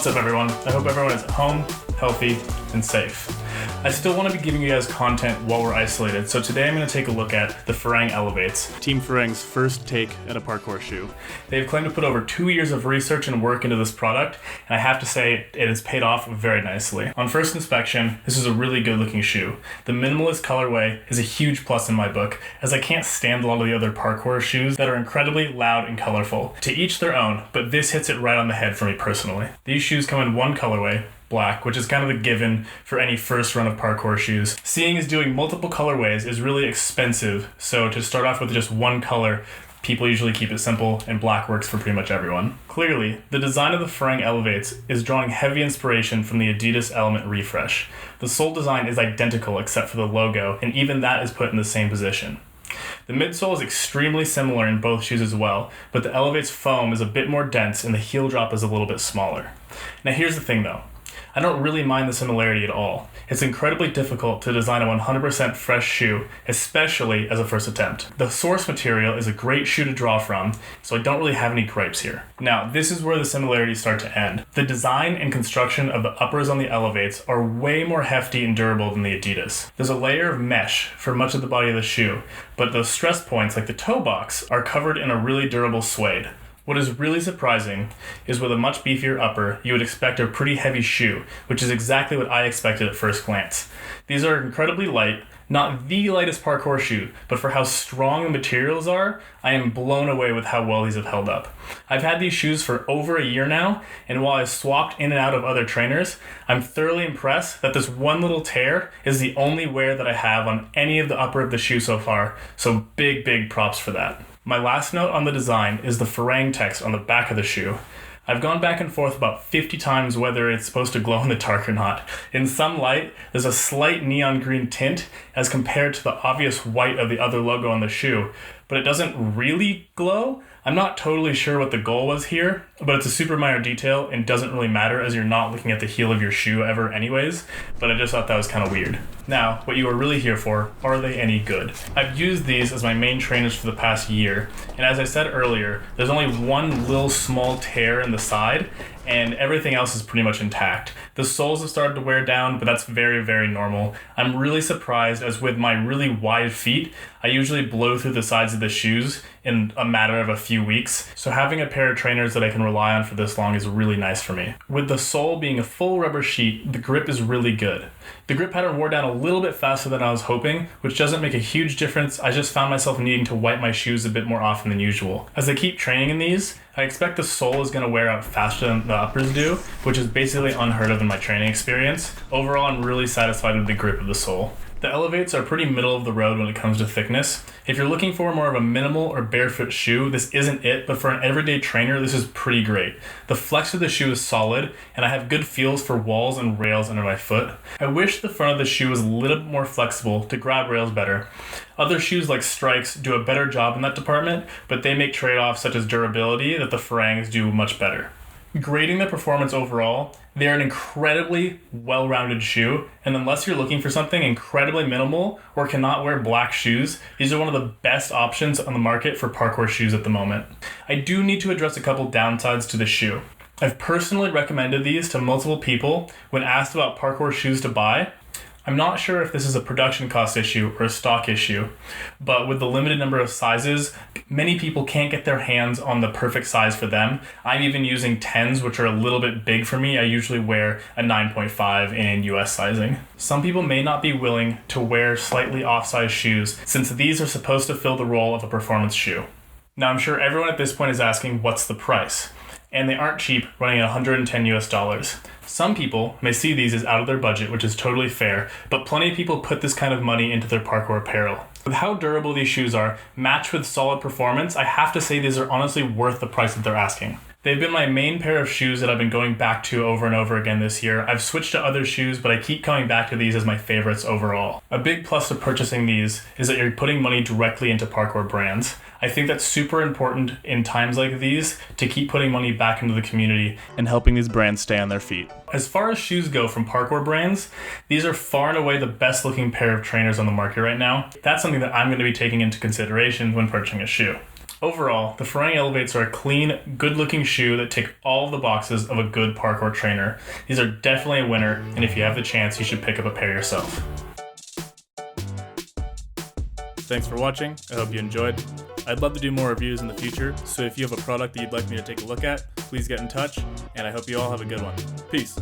What's up everyone? I hope everyone is at home, healthy, and safe. I still want to be giving you guys content while we're isolated, so today I'm going to take a look at the Farang Elevates, Team Farang's first take at a parkour shoe. They've claimed to put over 2 years of research and work into this product, and I have to say it has paid off very nicely. On first inspection, this is a really good looking shoe. The minimalist colorway is a huge plus in my book, as I can't stand a lot of the other parkour shoes that are incredibly loud and colorful. To each their own, but this hits it right on the head for me personally. These shoes come in one colorway, black, which is kind of the given for any first run of parkour shoes. Seeing as doing multiple colorways is really expensive, so to start off with just one color, people usually keep it simple, and black works for pretty much everyone. Clearly, the design of the Farang Elevates is drawing heavy inspiration from the Adidas Element Refresh. The sole design is identical except for the logo, and even that is put in the same position. The midsole is extremely similar in both shoes as well, but the Elevate's foam is a bit more dense and the heel drop is a little bit smaller. Now here's the thing though. I don't really mind the similarity at all. It's incredibly difficult to design a 100% fresh shoe, especially as a first attempt. The source material is a great shoe to draw from, so I don't really have any gripes here. Now, this is where the similarities start to end. The design and construction of the uppers on the Elevates are way more hefty and durable than the Adidas. There's a layer of mesh for much of the body of the shoe, but those stress points, like the toe box, are covered in a really durable suede. What is really surprising is with a much beefier upper, you would expect a pretty heavy shoe, which is exactly what I expected at first glance. These are incredibly light, not the lightest parkour shoe, but for how strong the materials are, I am blown away with how well these have held up. I've had these shoes for over a year now, and while I've swapped in and out of other trainers, I'm thoroughly impressed that this one little tear is the only wear that I have on any of the upper of the shoe so far, so big props for that. My last note on the design is the Farang text on the back of the shoe. I've gone back and forth about 50 times whether it's supposed to glow in the dark or not. In some light, there's a slight neon green tint as compared to the obvious white of the other logo on the shoe, but it doesn't really glow. I'm not totally sure what the goal was here, but it's a super minor detail and doesn't really matter as you're not looking at the heel of your shoe ever anyways, but I just thought that was kind of weird. Now, what you are really here for, are they any good? I've used these as my main trainers for the past year, and as I said earlier, there's only one little small tear in the side, and everything else is pretty much intact. The soles have started to wear down, but that's very normal. I'm really surprised as with my really wide feet, I usually blow through the sides of the shoes in a matter of a few weeks, so having a pair of trainers that I can rely on for this long is really nice for me. With the sole being a full rubber sheet, the grip is really good. The grip pattern wore down a little bit faster than I was hoping, which doesn't make a huge difference. I just found myself needing to wipe my shoes a bit more often than usual. As I keep training in these, I expect the sole is going to wear out faster than the uppers do, which is basically unheard of in my training experience. Overall, I'm really satisfied with the grip of the sole. The Elevates are pretty middle of the road when it comes to thickness. If you're looking for more of a minimal or barefoot shoe, this isn't it, but for an everyday trainer, this is pretty great. The flex of the shoe is solid, and I have good feels for walls and rails under my foot. I wish the front of the shoe was a little bit more flexible to grab rails better. Other shoes like Strikes do a better job in that department, but they make trade-offs such as durability that the Farangs do much better. Grading the performance overall, they are an incredibly well-rounded shoe, and unless you're looking for something incredibly minimal or cannot wear black shoes, these are one of the best options on the market for parkour shoes at the moment. I do need to address a couple downsides to the shoe. I've personally recommended these to multiple people when asked about parkour shoes to buy. I'm not sure if this is a production cost issue or a stock issue, but with the limited number of sizes, many people can't get their hands on the perfect size for them. I'm even using 10s, which are a little bit big for me. I usually wear a 9.5 in US sizing. Some people may not be willing to wear slightly off-size shoes since these are supposed to fill the role of a performance shoe. Now I'm sure everyone at this point is asking, what's the price? And they aren't cheap, running at $110 US. Some people may see these as out of their budget, which is totally fair, but plenty of people put this kind of money into their parkour apparel. With how durable these shoes are, matched with solid performance, I have to say these are honestly worth the price that they're asking. They've been my main pair of shoes that I've been going back to over and over again this year. I've switched to other shoes, but I keep coming back to these as my favorites overall. A big plus of purchasing these is that you're putting money directly into parkour brands. I think that's super important in times like these to keep putting money back into the community and helping these brands stay on their feet. As far as shoes go from parkour brands, these are far and away the best looking pair of trainers on the market right now. That's something that I'm going to be taking into consideration when purchasing a shoe. Overall, the Farang Elevates are a clean, good-looking shoe that tick all the boxes of a good parkour trainer. These are definitely a winner, and if you have the chance, you should pick up a pair yourself. Thanks for watching. I hope you enjoyed. I'd love to do more reviews in the future, so if you have a product that you'd like me to take a look at, please get in touch, and I hope you all have a good one. Peace.